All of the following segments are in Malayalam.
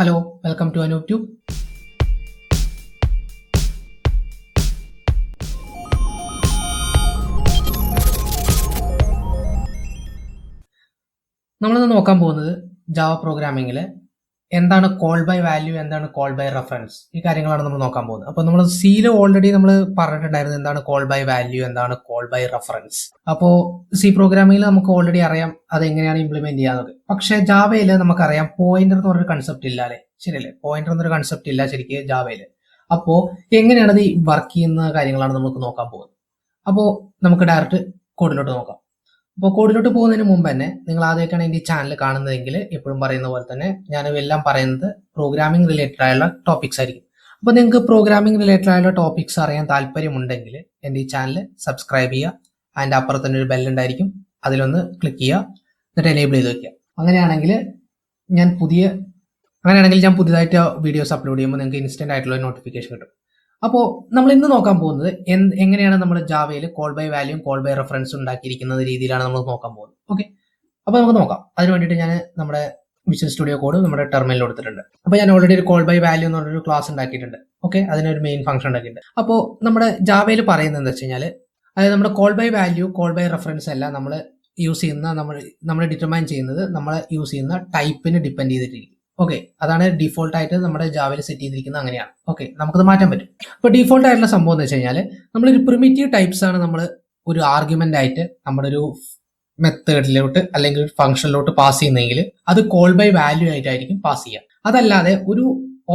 Hello, welcome to anooptube. നമ്മളിന്ന് നോക്കാൻ പോകുന്നത് ജാവ പ്രോഗ്രാമിംഗിൽ എന്താണ് കോൾ ബൈ വാല്യൂ, എന്താണ് കോൾ ബൈ റെഫറൻസ്, ഈ കാര്യങ്ങളാണ് നമ്മൾ നോക്കാൻ പോകുന്നത്. അപ്പോൾ നമ്മൾ സിയിൽ ഓൾറെഡി നമ്മൾ പറഞ്ഞിട്ടുണ്ടായിരുന്നു എന്താണ് കോൾ ബൈ വാല്യൂ, എന്താണ് കോൾ ബൈ റെഫറൻസ്. അപ്പോൾ സി പ്രോഗ്രാമിംഗിൽ നമുക്ക് ഓൾറെഡി അറിയാം അതെങ്ങനെയാണ് ഇംപ്ലിമെന്റ് ചെയ്യാന്നത്. പക്ഷേ ജാവയിൽ നമുക്കറിയാം പോയിന്റർ എന്ന് പറഞ്ഞൊരു കൺസെപ്റ്റ് ഇല്ല അല്ലേ, ശരിയല്ലേ? പോയിന്റർ എന്നൊരു കൺസെപ്റ്റ് ഇല്ല ശരിക്കും ജാവയിൽ. അപ്പോൾ എങ്ങനെയാണ് ഇത് വർക്ക് ചെയ്യുന്ന കാര്യങ്ങളാണ് നമുക്ക് നോക്കാൻ പോകുന്നത്. അപ്പോൾ നമുക്ക് ഡയറക്റ്റ് കോഡിലോട്ട് നോക്കാം. അപ്പോൾ കോഡിലോട്ട് പോകുന്നതിന് മുമ്പ് തന്നെ നിങ്ങൾ ആദ്യമായിട്ടാണ് എൻ്റെ ഈ ചാനൽ കാണുന്നതെങ്കിൽ എപ്പോഴും പറയുന്ന പോലെ തന്നെ ഞാനെല്ലാം പറയുന്നത് പ്രോഗ്രാമിംഗ് റിലേറ്റഡ് ആയുള്ള ടോപ്പിക്സ് ആയിരിക്കും. അപ്പോൾ നിങ്ങൾക്ക് പ്രോഗ്രാമിംഗ് റിലേറ്റഡ് ആയുള്ള ടോപ്പിക്സ് അറിയാൻ താല്പര്യമുണ്ടെങ്കിൽ എൻ്റെ ഈ ചാനൽ സബ്സ്ക്രൈബ് ചെയ്യുക. അതിൻ്റെ അപ്പുറത്ത് തന്നെ ഒരു ബെല്ലുണ്ടായിരിക്കും, അതിലൊന്ന് ക്ലിക്ക് ചെയ്യുക, എന്നിട്ട് എനേബിൾ ചെയ്ത് വെക്കുക. അങ്ങനെയാണെങ്കിൽ ഞാൻ പുതിയതായിട്ട് വീഡിയോസ് അപ്ലോഡ് ചെയ്യുമ്പോൾ നിങ്ങൾക്ക് ഇൻസ്റ്റന്റ് ആയിട്ടുള്ള നോട്ടിഫിക്കേഷൻ കിട്ടും. അപ്പോൾ നമ്മൾ ഇന്ന് നോക്കാൻ പോകുന്നത് എങ്ങനെയാണ് നമ്മൾ ജാവയിൽ കോൾ ബൈ വാല്യൂം കോൾ ബൈ റെഫറൻസും ഉണ്ടാക്കിയിരിക്കുന്ന രീതിയിലാണ് നമ്മൾ നോക്കാൻ പോകുന്നത്. ഓക്കെ, അപ്പോൾ നമുക്ക് നോക്കാം. അതിന് വേണ്ടിയിട്ട് ഞാൻ നമ്മുടെ വിഷ്വൽ സ്റ്റുഡിയോ കോഡ് നമ്മുടെ ടെർമിനലിൽ കൊടുത്തിട്ടുണ്ട്. അപ്പോൾ ഞാൻ ഓൾറെഡി ഒരു കോൾ ബൈ വാല്യൂ എന്ന് പറഞ്ഞൊരു ക്ലാസ് ഉണ്ടാക്കിയിട്ടുണ്ട്. ഓക്കെ, അതിനൊരു മെയിൻ ഫംഗ്ഷൻ ഉണ്ടാക്കിയിട്ടുണ്ട്. അപ്പോൾ നമ്മുടെ ജാവയിൽ പറയുന്നത് എന്താ വെച്ച് കഴിഞ്ഞാൽ, അതായത് നമ്മുടെ call by value call by reference എല്ലാം നമ്മൾ യൂസ് ചെയ്യുന്ന നമ്മൾ ഡിറ്റർമൈൻ ചെയ്യുന്നത് നമ്മൾ യൂസ് ചെയ്യുന്ന ടൈപ്പിന് ഡിപ്പെൻഡ് ചെയ്തിട്ടിരിക്കും. ഓക്കെ, അതാണ് ഡിഫോൾട്ട് ആയിട്ട് നമ്മുടെ ജാവയിൽ സെറ്റ് ചെയ്തിരിക്കുന്നത്. അങ്ങനെയാണ്. ഓക്കെ, നമുക്കത് മാറ്റാൻ പറ്റും. അപ്പോൾ ഡിഫോൾട്ട് ആയിട്ടുള്ള സംഭവം എന്ന് വെച്ച് കഴിഞ്ഞാൽ നമ്മളൊരു പ്രിമിറ്റീവ് ടൈപ്സ് ആണ് നമ്മൾ ഒരു ആർഗ്യുമെന്റ് ആയിട്ട് നമ്മുടെ ഒരു മെത്തേഡിലോട്ട് അല്ലെങ്കിൽ ഒരു ഫംഗ്ഷനിലോട്ട് പാസ് ചെയ്യുന്നതെങ്കിൽ അത് കോൾ ബൈ വാല്യൂ ആയിട്ടായിരിക്കും പാസ് ചെയ്യുക. അതല്ലാതെ ഒരു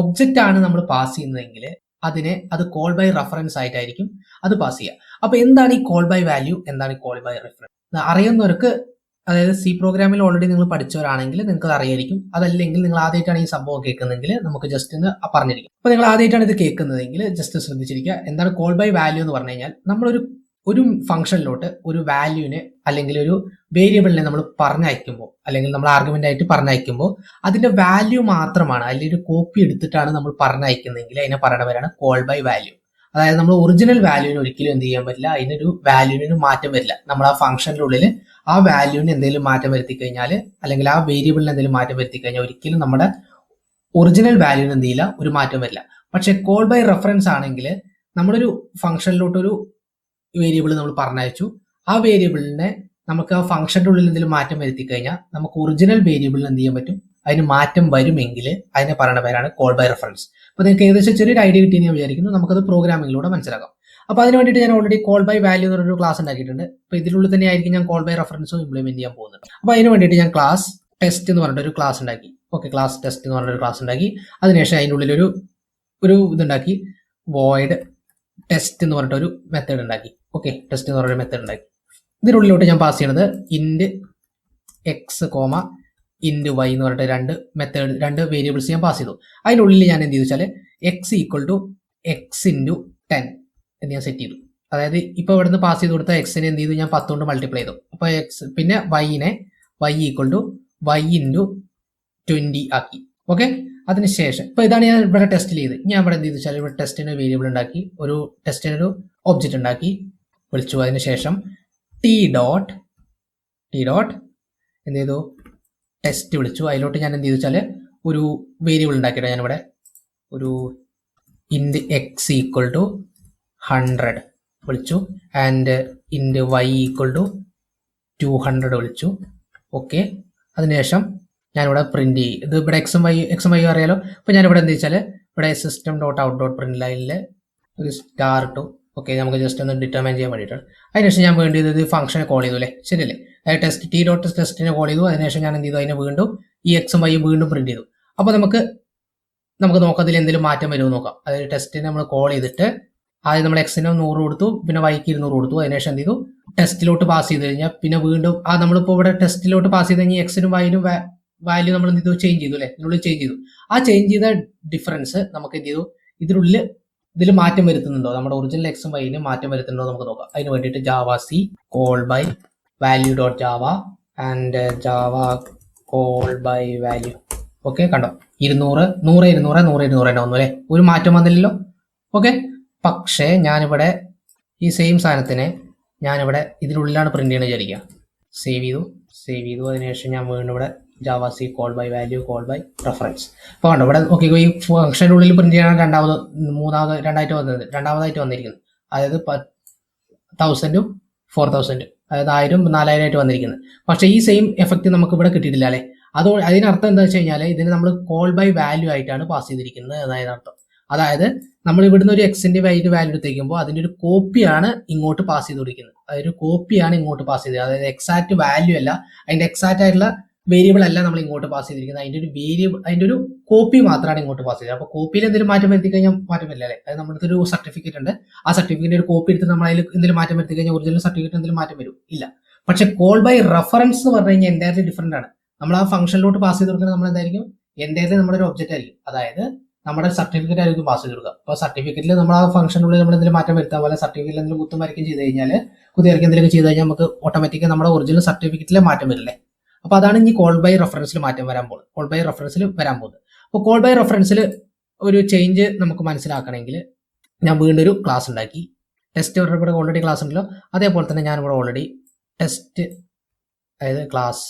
ഒബ്ജക്റ്റ് ആണ് നമ്മൾ പാസ് ചെയ്യുന്നതെങ്കിൽ അത് കോൾ ബൈ റെഫറൻസ് ആയിട്ടായിരിക്കും അത് പാസ് ചെയ്യുക. അപ്പോൾ എന്താണ് ഈ കോൾ ബൈ വാല്യൂ, എന്താണ് ഈ കോൾ ബൈ റെഫറൻസ് അറിയുന്നവർക്ക്, അതായത് സി പ്രോഗ്രാമിൽ ഓൾറെഡി നിങ്ങൾ പഠിച്ചവരാണെങ്കിൽ നിങ്ങൾക്ക് അത് അറിയായിരിക്കും. അതല്ലെങ്കിൽ നിങ്ങൾ ആദ്യമായിട്ടാണ് ഈ സംഭവം കേൾക്കുന്നതെങ്കിൽ നമുക്ക് ജസ്റ്റ് ഒന്ന് പറഞ്ഞിരിക്കും. അപ്പോൾ നിങ്ങൾ ആദ്യമായിട്ടാണ് ഇത് കേൾക്കുന്നതെങ്കിൽ ജസ്റ്റ് ശ്രദ്ധിച്ചിരിക്കുക. എന്താണ് കോൾ ബൈ വാല്യൂ എന്ന് പറഞ്ഞു കഴിഞ്ഞാൽ, നമ്മളൊരു ഫംഗ്ഷനിലോട്ട് ഒരു വാല്യൂവിനെ അല്ലെങ്കിൽ ഒരു വേരിയബിളിനെ നമ്മൾ പറഞ്ഞയക്കുമ്പോൾ, അല്ലെങ്കിൽ നമ്മൾ ആർഗ്യുമെന്റ് ആയിട്ട് പറഞ്ഞയക്കുമ്പോൾ അതിന്റെ വാല്യൂ മാത്രമാണ്, അല്ലെങ്കിൽ ഒരു കോപ്പി എടുത്തിട്ടാണ് നമ്മൾ പറഞ്ഞയക്കുന്നതെങ്കിൽ അതിനെ പറയുന്നവരാണ് കോൾ ബൈ വാല്യൂ. അതായത് നമ്മൾ ഒറിജിനൽ വാല്യൂവിന് ഒരിക്കലും എന്ത് ചെയ്യാൻ പറ്റില്ല, അതിനൊരു വാല്യൂവിന് മാറ്റം വരില്ല. നമ്മൾ ആ ഫംഗ്ഷന്റെ ഉള്ളിൽ ആ വാല്യൂവിന് എന്തെങ്കിലും മാറ്റം വരുത്തി കഴിഞ്ഞാൽ, അല്ലെങ്കിൽ ആ വേരിയബിളിന് എന്തെങ്കിലും മാറ്റം വരുത്തി കഴിഞ്ഞാൽ ഒരിക്കലും നമ്മുടെ ഒറിജിനൽ വാല്യൂവിന് എന്ത് ചെയ്യില്ല, ഒരു മാറ്റം വരില്ല. പക്ഷെ കോൾ ബൈ റെഫറൻസ് ആണെങ്കിൽ നമ്മളൊരു ഫംഗ്ഷനിലോട്ട് ഒരു വേരിയബിൾ നമ്മൾ പറഞ്ഞയച്ചു, ആ വേരിയബിളിനെ നമുക്ക് ആ ഫംഗ്ഷന്റെ ഉള്ളിൽ എന്തെങ്കിലും മാറ്റം വരുത്തി കഴിഞ്ഞാൽ നമുക്ക് ഒറിജിനൽ വേരിയബിളിന് എന്ത് ചെയ്യാൻ പറ്റും, അതിന് മാറ്റം വരുമെങ്കിൽ അതിനെ പറയുന്ന പേരാണ് കോൾ ബൈ റെഫറൻസ്. അപ്പോൾ നിങ്ങൾക്ക് ഏകദേശം ചെറിയൊരു ഐഡിയ കിട്ടിയെന്ന് ഞാൻ വിചാരിക്കുന്നു. നമുക്കത് പ്രോഗ്രാമിംഗിലൂടെ മനസ്സിലാക്കാം. അപ്പോൾ അതിന് വേണ്ടിയിട്ട് ഞാൻ ഓൾറെഡി കോൾ ബൈ വാല്യൂ എന്നൊരു ക്ലാസ് ഉണ്ടാക്കിയിട്ടുണ്ട്. അപ്പോൾ ഇതിനുള്ളിൽ തന്നെ ആയിരിക്കും ഞാൻ കോൾ ബൈ റെഫറൻസും ഇംപ്ലിമെന്റ് ചെയ്യാൻ പോകുന്നത്. അപ്പോൾ അതിന് വേണ്ടിയിട്ട് ഞാൻ ക്ലാസ് ടെസ്റ്റ് എന്ന് പറഞ്ഞിട്ട് ഒരു ക്ലാസ് ഉണ്ടാക്കി. ഓക്കെ, ക്ലാസ് ടെസ്റ്റ് എന്ന് പറഞ്ഞൊരു ക്ലാസ് ഉണ്ടാക്കി. അതിനുശേഷം അതിൻ്റെ ഉള്ളിൽ ഒരു ഇതുണ്ടാക്കി, വോയിഡ് ടെസ്റ്റ് എന്ന് പറഞ്ഞിട്ടൊരു മെത്തേഡ് ഉണ്ടാക്കി. ഓക്കെ, ടെസ്റ്റ് എന്ന് പറഞ്ഞൊരു മെത്തേഡ് ഉണ്ടാക്കി. ഇതിനുള്ളിലോട്ട് ഞാൻ പാസ് ചെയ്യുന്നത് ഇൻഡ് എക്സ് കോമ ഇൻഡ് വൈ എന്ന് പറഞ്ഞിട്ട് രണ്ട് വേരിയബിൾസ് ഞാൻ പാസ് ചെയ്തു. അതിനുള്ളിൽ ഞാൻ എന്ത് ചെയ്തു വെച്ചാൽ X equal to X into 10 എന്ന് ഞാൻ സെറ്റ് ചെയ്തു. അതായത് ഇപ്പോൾ ഇവിടെ നിന്ന് പാസ് ചെയ്ത് കൊടുത്ത എക്സിനെ എന്ത് ചെയ്തു, ഞാൻ 10 കൊണ്ട് മൾട്ടിപ്ലൈ ചെയ്തു. അപ്പോൾ എക്സ്, പിന്നെ Y equal to Y into 20 ആക്കി. ഓക്കെ, അതിനുശേഷം ഇപ്പോൾ ഇതാണ് ഞാൻ ഇവിടെ ടെസ്റ്റ് ചെയ്ത്. ഞാൻ ഇവിടെ എന്ത് ചെയ്തു വെച്ചാൽ ഇവിടെ ടെസ്റ്റിന് വേരിയബിൾ ഉണ്ടാക്കി, ടെസ്റ്റിനൊരു ഒബ്ജക്റ്റ് ഉണ്ടാക്കി വിളിച്ചു. അതിനുശേഷം ടി ഡോട്ട് എന്ത് ചെയ്തു, ടെസ്റ്റ് വിളിച്ചു. അതിലോട്ട് ഞാൻ എന്ത് ചെയ്തു വെച്ചാൽ ഒരു വേരിയബിൾ ഉണ്ടാക്കിയിട്ട് ഞാനിവിടെ ഒരു ഇൻഡ് എക്സ് ഈക്വൽ ടു 100 വിളിച്ചു, ആൻഡ് ഇൻഡ് വൈ ഈക്വൽ ടു 200 വിളിച്ചു. ഓക്കെ, അതിനുശേഷം ഞാനിവിടെ പ്രിന്റ് ചെയ്യും. ഇത് ഇവിടെ എക്സും വൈ അറിയാലോ. അപ്പോൾ ഞാനിവിടെ എന്ത് വെച്ചാൽ ഇവിടെ system dot out dot print ലൈനിൽ ഒരു സ്റ്റാർ ഇട്ടു. ഓക്കെ, നമുക്ക് ജസ്റ്റ് ഒന്ന് ഡിറ്റർമൈൻ ചെയ്യാൻ വേണ്ടിയിട്ടാണ്. അതിനുശേഷം ഞാൻ വേണ്ടിയത് ഫംഗ്ഷനെ കോൾ ചെയ്തു അല്ലേ, ശരിയല്ലേ? ടെസ്റ്റ് ടി ഡോട്ട് ടെസ്റ്റിനെ കോൾ ചെയ്തു. അതിനുശേഷം ഞാൻ എന്ത് ചെയ്തു, അതിനെ വീണ്ടും ഈ എക്സും വൈയും വീണ്ടും പ്രിന്റ് ചെയ്തു. അപ്പോൾ നമുക്ക് നോക്കാം അതിൽ എന്തെങ്കിലും മാറ്റം വരുമോ നോക്കാം. അതായത് ടെസ്റ്റിനെ നമ്മൾ കോൾ ചെയ്തിട്ട് ആദ്യം നമ്മൾ എക്സിന് 100 കൊടുത്തു, പിന്നെ വൈക്ക് 200 കൊടുത്തു. അതിനുശേഷം എന്ത് ചെയ്തു, ടെസ്റ്റിലോട്ട് പാസ് ചെയ്ത് കഴിഞ്ഞാൽ പിന്നെ വീണ്ടും നമ്മളിപ്പോൾ ഇവിടെ ടെസ്റ്റിലോട്ട് പാസ് ചെയ്ത് കഴിഞ്ഞാൽ എക്സിനും വൈനും വാല്യൂ നമ്മൾ എന്ത് ചെയ്തു, ചേഞ്ച് ചെയ്തു അല്ലേ, ഇതിനുള്ളിൽ ചേഞ്ച് ചെയ്തു. ആ ചേഞ്ച് ചെയ്ത ഡിഫറൻസ് നമുക്ക് എന്ത് ചെയ്തു, ഇതിൽ മാറ്റം വരുത്തുന്നുണ്ടോ, നമ്മുടെ ഒറിജിനൽ എക്സും വൈനും മാറ്റം വരുത്തുന്നുണ്ടോ നമുക്ക് നോക്കാം. അതിന് വേണ്ടിയിട്ട് Java C call by value dot Java and Java call by value. Okay, കണ്ടോ 200 തന്നെ വന്നു അല്ലേ, ഒരു മാറ്റം വന്നില്ലല്ലോ. ഓക്കെ, പക്ഷേ ഞാനിവിടെ ഈ സെയിം സാധനത്തിനെ ഞാനിവിടെ ഇതിനുള്ളിലാണ് പ്രിന്റ് ചെയ്യണമെന്ന് വിചാരിക്കുക. സേവ് ചെയ്തു. അതിനുശേഷം ഞാൻ വീണ്ടും ഇവിടെ Java C call by value call by reference. അപ്പോൾ കണ്ടോ ഇവിടെ ഓക്കെ, ഈ ഫംഗ്ഷൻ്റെ ഉള്ളിൽ പ്രിന്റ് ചെയ്യണം രണ്ടാമതായിട്ട് വന്നിരിക്കുന്നത്. അതായത് 1000 4000, അതായത് 1000 4000 ആയിട്ട് വന്നിരിക്കുന്നത്. പക്ഷേ ഈ സെയിം എഫക്റ്റ് നമുക്ക് ഇവിടെ കിട്ടിയിട്ടില്ല അല്ലേ. അതിനർത്ഥം എന്താ വെച്ച് കഴിഞ്ഞാൽ ഇതിന് നമ്മൾ കോൾ ബൈ വാല്യൂ ആയിട്ടാണ് പാസ് ചെയ്തിരിക്കുന്നത് എന്നതിന് അർത്ഥം. അതായത് നമ്മൾ ഇവിടുന്ന് ഒരു എക്സിന്റെ വാല്യൂ എടുത്തേക്കുമ്പോൾ അതിന്റെ ഒരു കോപ്പിയാണ് ഇങ്ങോട്ട് പാസ് ചെയ്ത് കൊടുക്കുന്നത്. അതൊരു കോപ്പിയാണ് ഇങ്ങോട്ട് പാസ് ചെയ്തത്. അതായത് എക്സാക്ട് വാല്യൂ അല്ല, അതിന്റെ എക്സാക്ട് ആയിട്ടുള്ള വേരിയബിൾ അല്ല നമ്മൾ ഇങ്ങോട്ട് പാസ് ചെയ്തിരിക്കുന്നത്. അതിന്റെ ഒരു കോപ്പി മാത്രമാണ് ഇങ്ങോട്ട് പാസ് ചെയ്തത്. അപ്പോൾ കോപ്പിയിൽ എന്തെങ്കിലും മാറ്റം വരുത്തി കഴിഞ്ഞാൽ മാറ്റം വരില്ല അല്ലേ. അതായത് നമ്മുടെ ഒരു സർട്ടിഫിക്കറ്റ് ഉണ്ട്, ആ സർട്ടിഫിക്കറ്റ് ഒരു കോപ്പി എടുത്ത് നമ്മൾ അതിൽ എന്തെങ്കിലും മാറ്റം വരുത്തി കഴിഞ്ഞാൽ ഒറിജിനൽ സർട്ടിഫിക്കറ്റ് എന്തെങ്കിലും മാറ്റം വരും ഇല്ല. പക്ഷെ കോൾ ബൈ റെഫറൻസ് എന്ന് പറഞ്ഞു കഴിഞ്ഞാൽ എൻ്റയർലി ഡിഫറെന്റ് ആണ്. നമ്മൾ ആ ഫംഗ്ഷനിലോട്ട് പാസ് ചെയ്ത് കൊടുക്കുന്നത് നമ്മൾ എന്തായിരിക്കും, എൻ്റയർലി നമ്മുടെ ഒരു ഒബ്ജക്റ്റ് ആയിരിക്കും. അതായത് നമ്മുടെ സർട്ടിഫിക്കറ്റ് ആയിരിക്കും പാസ് ചെയ്ത് കൊടുക്കുക. അപ്പോൾ സർട്ടിഫിക്കറ്റിൽ നമ്മൾ ആ ഫംഗ്ഷനുള്ളിൽ നമ്മൾ എന്തെങ്കിലും മാറ്റം വരുത്താൻ പോലെ സർട്ടിഫിക്കറ്റിൽ എന്തെങ്കിലും കുത്തുമായിരിക്കും ചെയ്ത് കഴിഞ്ഞാൽ കുത്തിയിരിക്കും എന്തെങ്കിലും ചെയ്ത് കഴിഞ്ഞാൽ നമുക്ക് ഓട്ടോമാറ്റിക്കായി നമ്മുടെ ഒറിജിനൽ സർട്ടിഫിക്കറ്റിലെ മാറ്റം വരില്ലേ. അപ്പോൾ അതാണ് ഇനി കോൾ ബൈ റെഫറൻസിൽ മാറ്റം വരാൻ പോകുന്നത്. കോൾ ബൈ റെഫറൻസിൽ വരാൻ പോകുന്നത്. അപ്പോൾ കോൾ ബൈ റെഫറൻസിൽ ഒരു ചേഞ്ച് നമുക്ക് മനസ്സിലാക്കണമെങ്കിൽ ഞാൻ വീണ്ടും ഒരു ക്ലാസ് ഉണ്ടാക്കി. ടെസ്റ്റ് ഇവിടെ ഓൾറെഡി ക്ലാസ് ഉണ്ടല്ലോ, അതേപോലെ തന്നെ ഞാനിവിടെ ഓൾറെഡി ടെസ്റ്റ്, അതായത് ക്ലാസ്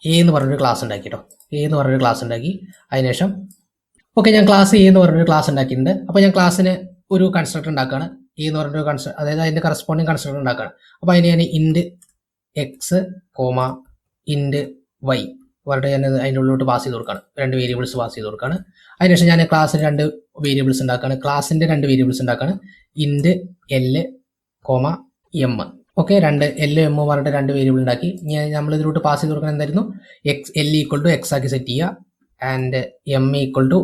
എ എന്ന് പറഞ്ഞൊരു ക്ലാസ് ഉണ്ടാക്കി കേട്ടോ. എ എന്ന് പറഞ്ഞൊരു ക്ലാസ് ഉണ്ടാക്കി. അതിനുശേഷം ഓക്കെ, ഞാൻ ക്ലാസ് എ എന്ന് പറഞ്ഞൊരു ക്ലാസ് ഉണ്ടാക്കിയിട്ടുണ്ട്. അപ്പോൾ ഞാൻ ക്ലാസ്സിന് ഒരു കൺസ്ട്രക്ടർ ഉണ്ടാക്കുകയാണ്. എ എന്ന് പറഞ്ഞൊരു അതായത് അതിൻ്റെ കറസ്പോണ്ടിങ് കൺസ്ട്രക്ടർ ഉണ്ടാക്കുകയാണ്. അപ്പോൾ അതിന് ഞാൻ ഇൻഡ് എക്സ് കോമ ഇൻഡ് വൈ പറഞ്ഞിട്ട് ഞാൻ അതിൻ്റെ ഉള്ളിലോട്ട് പാസ് ചെയ്ത് കൊടുക്കുകയാണ്. 2 വേരിയബിൾസ് പാസ് ചെയ്ത് കൊടുക്കുകയാണ്. അതിനുശേഷം ഞാൻ ക്ലാസ്സിന് 2 വേരിയബിൾസ് ഉണ്ടാക്കുകയാണ്. ക്ലാസ്സിൻ്റെ 2 വേരിയബിൾസ് ഉണ്ടാക്കുകയാണ്. ഇൻഡ് L comma M. Okay, 2 L M പറഞ്ഞിട്ട് 2 വേരിയബിൾ ഉണ്ടാക്കി. നമ്മൾ ഇതിലോട്ട് പാസ് ചെയ്ത് കൊടുക്കുന്നത് എന്തായിരുന്നു, എൽ ഈക്വൽ ടു എക്സ് ആക്കി സെറ്റ് ചെയ്യുക and M equal to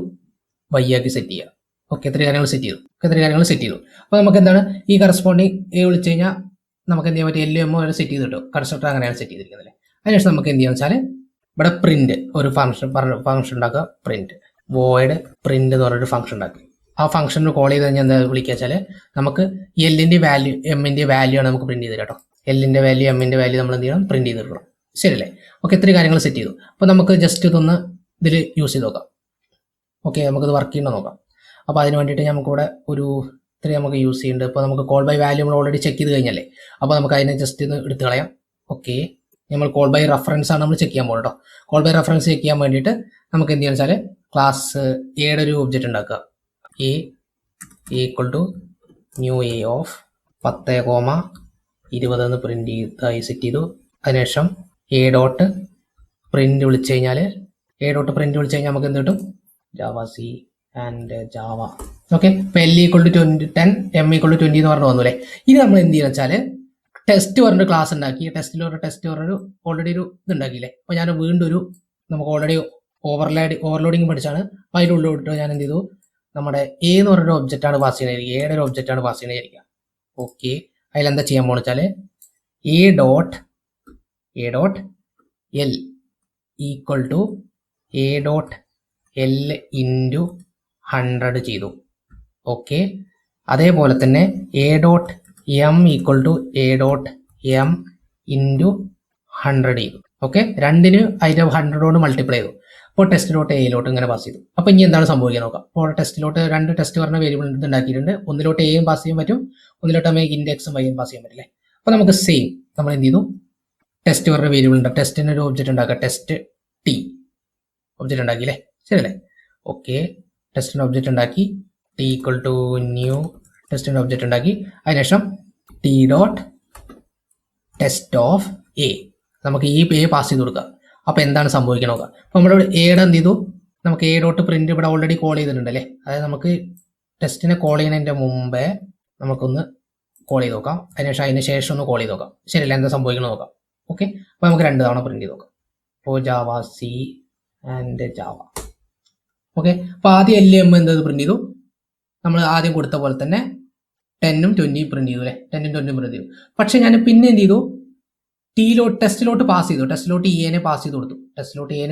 Y ആക്കി സെറ്റ് ചെയ്യുക. ഓക്കെ, ഇത്രയും കാര്യങ്ങൾ സെറ്റ് ചെയ്തു. അപ്പോൾ നമുക്ക് എന്താണ് ഈ കറസ്പോണ്ടിങ് വിളിച്ചു കഴിഞ്ഞാൽ നമുക്ക് എന്ത് ചെയ്യാൻ പറ്റും, എൽ എം സെറ്റ് ചെയ്ത് കിട്ടും. കൺസ്ട്രക്ടർ അങ്ങനെയാണ് സെറ്റ് ചെയ്തിരിക്കുന്നത്. അതിനുശേഷം നമുക്ക് എന്ത് ചെയ്യാന്ന് വെച്ചാൽ ഇവിടെ പ്രിന്റ് ഒരു ഫംഗ്ഷൻ ഉണ്ടാക്കുക. പ്രിന്റ് വോയിഡ് പ്രിന്റ് എന്ന് പറഞ്ഞൊരു ഫംഗ്ഷൻ ഉണ്ടാക്കുക. ആ ഫംഗ്ഷന് കോൾ ചെയ്ത് കഴിഞ്ഞാൽ എന്താ വിളിക്കുക വെച്ചാൽ നമുക്ക് എല്ലിന്റെ വാല്യൂ എമ്മിന്റെ വാല്യൂ ആണ് നമുക്ക് പ്രിന്റ് ചെയ്ത് കേട്ടോ. എല്ലിന്റെ വാല്യൂ എമ്മിന്റെ വാല്യൂ നമ്മൾ എന്ത് ചെയ്യണം, പ്രിന്റ് ചെയ്ത് കിട്ടണം. ശരിയല്ലേ. ഓക്കെ, ഇത്രയും കാര്യങ്ങൾ സെറ്റ് ചെയ്തു. അപ്പോൾ നമുക്ക് ജസ്റ്റ് ഇതൊന്ന് ഇതിൽ യൂസ് ചെയ്ത് നോക്കാം. ഓക്കെ, നമുക്കിത് വർക്ക് ചെയ്യണോ നോക്കാം. അപ്പോൾ അതിന് വേണ്ടിയിട്ട് നമുക്കിവിടെ ഒരു ഇത്രയും നമുക്ക് യൂസ് ചെയ്യുന്നുണ്ട്. ഇപ്പോൾ നമുക്ക് കോൾ ബൈ വാല്യൂ നമ്മൾ ഓൾറെഡി ചെക്ക് ചെയ്ത് കഴിഞ്ഞല്ലേ. അപ്പോൾ നമുക്ക് അതിനെ ജസ്റ്റ് ഒന്ന് എടുത്ത് കളയാം. ഓക്കെ, നമ്മൾ കോൾ ബൈ റെഫറൻസ് ആണ് നമ്മൾ ചെക്ക് ചെയ്യാൻ പോകുന്നത് കേട്ടോ. കോൾ ബൈ റെഫറൻസ് ചെക്ക് ചെയ്യാൻ വേണ്ടിയിട്ട് നമുക്ക് എന്ത് ചെയ്യാന്ന് വെച്ചാൽ ക്ലാസ് എയുടെ ഒരു ഒബ്ജക്റ്റ് ഉണ്ടാക്കുക. A equal to new A of 10,20 എന്ന് പ്രിന്റ് ചെയ്തായി സെറ്റ് ചെയ്തു. അതിനുശേഷം എ ഡോട്ട് പ്രിന്റ് വിളിച്ചു കഴിഞ്ഞാൽ നമുക്ക് എന്ത് കിട്ടും, Java C and Java. Okay, ഇപ്പൊ L equal to 10 M equal to 20 എന്ന് പറഞ്ഞു വന്നു അല്ലേ. ഇനി നമ്മൾ എന്ത് ചെയ്യുന്ന വെച്ചാൽ ടെസ്റ്റ് പറഞ്ഞൊരു ക്ലാസ് ഉണ്ടാക്കി. ടെസ്റ്റ് പറഞ്ഞൊരു ഓൾറെഡി ഒരു ഇതുണ്ടാക്കിയില്ലേ. അപ്പോൾ ഞാൻ വീണ്ടും നമുക്ക് ഓൾറെഡി ഓവർലോഡിങ് പഠിച്ചാണ്. അപ്പോൾ അതിൻ്റെ ഉള്ളിലോട്ട് ഞാൻ എന്ത് ചെയ്തു, നമ്മുടെ എ എന്ന് പറഞ്ഞൊരു ഒബ്ജക്റ്റ് ആണ് പാസ് ചെയ്യുന്നത്. എയുടെ ഒരു ഒബ്ജക്റ്റ് ആണ് പാസ് ചെയ്യുന്നത്. ഓക്കെ, അതിലെന്താ ചെയ്യാൻ പോകുന്നത് വെച്ചാൽ A dot L equal to A dot L into 100 ചെയ്തു. ഓക്കെ, അതേപോലെ തന്നെ A dot M equal to A dot M into 100 ചെയ്തു. ഓക്കെ, രണ്ടിന് അതിൻ്റെ 100 കൊണ്ട് മൾട്ടിപ്ലൈ ചെയ്തു. അപ്പോൾ ടെസ്റ്റ് ഡോട്ട് എയിലോട്ട് ഇങ്ങനെ പാസ് ചെയ്തു. അപ്പോൾ ഇനി എന്താണ് സംഭവിക്കുക നോക്കാം. അപ്പോൾ ടെസ്റ്റിലോട്ട് 2 ടെസ്റ്റ് പറഞ്ഞ വേരിയബിൾ ഉണ്ടാക്കിയിട്ടുണ്ട്. ഒന്നിലോട്ട് എയും പാസ് ചെയ്യാൻ പറ്റും, ഒന്നിലോട്ട് നമുക്ക് ഇൻഡെക്സും വൈയും പാസ് ചെയ്യാൻ പറ്റില്ലേ. അപ്പോൾ നമുക്ക് സെയിം നമ്മൾ എന്ത് ചെയ്തു, ടെസ്റ്റ് പറഞ്ഞ വേരിയബിൾ ഉണ്ട്. ടെസ്റ്റിന് ഒരു ഒബ്ജക്റ്റ് ഉണ്ടാക്കുക. ടെസ്റ്റ് ടി ഒബ്ജക്റ്റ് ഉണ്ടാക്കിയില്ലേ. ശരിയല്ലേ. ഓക്കെ, ടെസ്റ്റിന് ഒബ്ജക്റ്റ് ഉണ്ടാക്കി. ടി ഈക്വൽ ടു ന്യൂ ടെസ്റ്റിൻ്റെ ഒബ്ജക്റ്റ് ഉണ്ടാക്കി. അതിനുശേഷം T dot test of A നമുക്ക് ഈ എ പാസ് ചെയ്ത് കൊടുക്കുക. അപ്പോൾ എന്താണ് സംഭവിക്കണം നോക്കാം. അപ്പോൾ നമ്മളിവിടെ എയുടെ എന്ത് ചെയ്തു, നമുക്ക് എ ഡോട്ട് പ്രിന്റ് ഇവിടെ ഓൾറെഡി കോൾ ചെയ്തിട്ടുണ്ടല്ലേ. അതായത് നമുക്ക് ടെസ്റ്റിനെ കോൾ ചെയ്യുന്നതിൻ്റെ മുമ്പേ നമുക്കൊന്ന് കോൾ ചെയ്ത് നോക്കാം. അതിന് ശേഷം ഒന്ന് കോൾ ചെയ്ത് നോക്കാം. ശരിയല്ല, എന്താ സംഭവിക്കണം നോക്കാം. ഓക്കെ, അപ്പോൾ നമുക്ക് 2 തവണ പ്രിന്റ് ചെയ്ത് നോക്കാം. അപ്പോൾ Java C and Java. Okay, അപ്പോൾ ആദ്യം എൽ എം എന്തത് പ്രിന്റ് ചെയ്തു. നമ്മൾ ആദ്യം കൊടുത്ത പോലെ തന്നെ 10ഉം 20 പ്രിന്റ് ചെയ്തു അല്ലേ. 10ഉം 20ഉം പ്രിന്റ് ചെയ്തു. പക്ഷെ ഞാൻ പിന്നെ എന്ത് ചെയ്തു, ടെസ്റ്റിലോട്ട് പാസ് ചെയ്തു. ടെസ്റ്റിലോട്ട് എനെ പാസ് ചെയ്ത് കൊടുത്തു.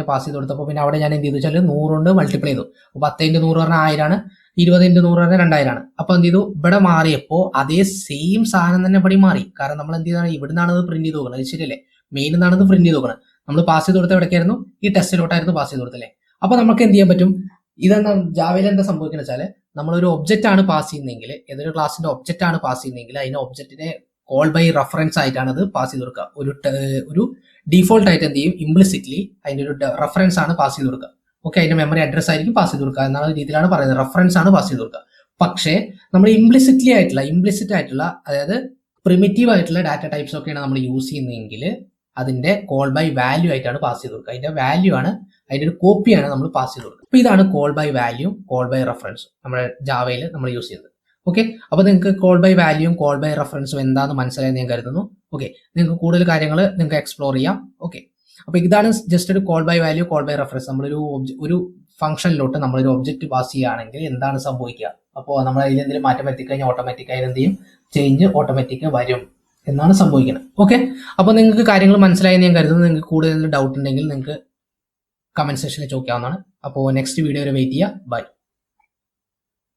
പാസ് ചെയ്ത് കൊടുത്തപ്പോൾ പിന്നെ അവിടെ ഞാൻ എന്ത് ചെയ്തു വെച്ചാൽ 100 കൊണ്ട് മൾട്ടിപ്ലൈ ചെയ്തു. 10 × 100 പറഞ്ഞാൽ 1000 ആണ്, 20 × 100 പറഞ്ഞാൽ 2000 ആണ്. അപ്പോൾ എന്ത് ചെയ്തു, ഇവിടെ മാറിയപ്പോൾ അതേ സെയിം സാധനം തന്നെ ഇവിടെ മാറി. കാരണം നമ്മൾ എന്ത് ചെയ്താണ്, ഇവിടുന്നാണ് ഇത് പ്രിന്റ് ചെയ്ത് നോക്കുന്നത്. ശരിയല്ലേ, മെയിൻ നിന്നാണ് ഇത് പ്രിന്റ് ചെയ്ത് നോക്കുന്നത്. നമ്മൾ പാസ് ചെയ്ത് കൊടുത്ത എവിടേക്കായിരുന്നു, ഈ ടെസ്റ്റിലോട്ടായിരുന്നു പാസ് ചെയ്ത് കൊടുത്തല്ലേ. അപ്പോൾ നമുക്ക് എന്ത് ചെയ്യാൻ പറ്റും, ഇതെന്താ ജാവയിൽ എന്താ സംഭവിക്കുന്നത് വെച്ചാൽ നമ്മളൊരു ഒബ്ജക്റ്റ് ആണ് പാസ് ചെയ്യുന്നതെങ്കിൽ, ഏതൊരു ക്ലാസിന്റെ ഒബ്ജക്റ്റ് ആണ് പാസ് ചെയ്യുന്നതെങ്കിൽ അതിന്റെ ഒബ്ജക്റ്റിനെ കോൾ ബൈ റെഫറൻസ് ആയിട്ടാണ് അത് പാസ് ചെയ്ത് കൊടുക്കുക. ഒരു ഡീഫോൾട്ട് ആയിട്ട് എന്ത് ചെയ്യും, ഇംപ്ലിസിറ്റ്ലി അതിന്റെ ഒരു റെഫറൻസ് ആണ് പാസ് ചെയ്ത് കൊടുക്കുക. ഓക്കെ, അതിന്റെ മെമ്മറി അഡ്രസ് ആയിരിക്കും പാസ് ചെയ്ത് കൊടുക്കുക എന്നുള്ള രീതിയിലാണ് പറയുന്നത്. റെഫറൻസ് ആണ് പാസ് ചെയ്ത് കൊടുക്കുക. പക്ഷേ നമ്മൾ ഇംപ്ലിസിറ്റ് ആയിട്ടുള്ള അതായത് പ്രിമിറ്റീവ് ആയിട്ടുള്ള ഡാറ്റ ടൈപ്സ് ഒക്കെയാണ് നമ്മൾ യൂസ് ചെയ്യുന്നതെങ്കിൽ അതിന്റെ കോൾ ബൈ വാല്യൂ ആയിട്ടാണ് പാസ് ചെയ്ത് കൊടുക്കുക. അതിന്റെ വാല്യൂ ആണ്, അതിന്റെ ഒരു കോപ്പിയാണ് നമ്മൾ പാസ് ചെയ്ത് കൊടുക്കുക. അപ്പൊ ഇതാണ് call by value, call by റെഫറൻസും നമ്മുടെ ജാവയിൽ നമ്മൾ യൂസ് ചെയ്യുന്നത്. ഓക്കെ, അപ്പൊ നിങ്ങൾക്ക് കോൾ ബൈ വാല്യൂയും കോൾ ബൈ റെഫറൻസും എന്താണെന്ന് മനസ്സിലായി ഞാൻ കരുതുന്നു. ഓക്കെ, നിങ്ങൾക്ക് കൂടുതൽ കാര്യങ്ങൾ നിങ്ങൾക്ക് എക്സ്പ്ലോർ ചെയ്യാം. ഓക്കെ, അപ്പൊ ഇതാണ് ജസ്റ്റ് ഒരു call by value, call by reference. ഒരു ഫംഗ്ഷനിലോട്ട് നമ്മളൊരു ഒബ്ജക്റ്റ് പാസ് ചെയ്യുകയാണെങ്കിൽ എന്താണ് സംഭവിക്കുക, അപ്പോൾ നമ്മൾ അതിൽ എന്തെങ്കിലും മാറ്റം വരുത്തിക്കഴിഞ്ഞാൽ ഓട്ടോമാറ്റിക്കായി എന്ത് ചെയ്യും, ചേഞ്ച് ഓട്ടോമാറ്റിക് വരും എന്നാണ് സംഭവിക്കുന്നത്. ഓക്കെ, അപ്പോൾ നിങ്ങൾക്ക് കാര്യങ്ങൾ മനസ്സിലായെന്ന് ഞാൻ കരുതുന്നു. നിങ്ങൾക്ക് കൂടുതൽ ഡൗട്ട് ഉണ്ടെങ്കിൽ നിങ്ങൾക്ക് കമന്റ് സെക്ഷനിൽ ചോദിക്കാവുന്നതാണ്. അപ്പോൾ നെക്സ്റ്റ് വീഡിയോ വരെ വെയിറ്റ് ചെയ്യുക. ബൈ.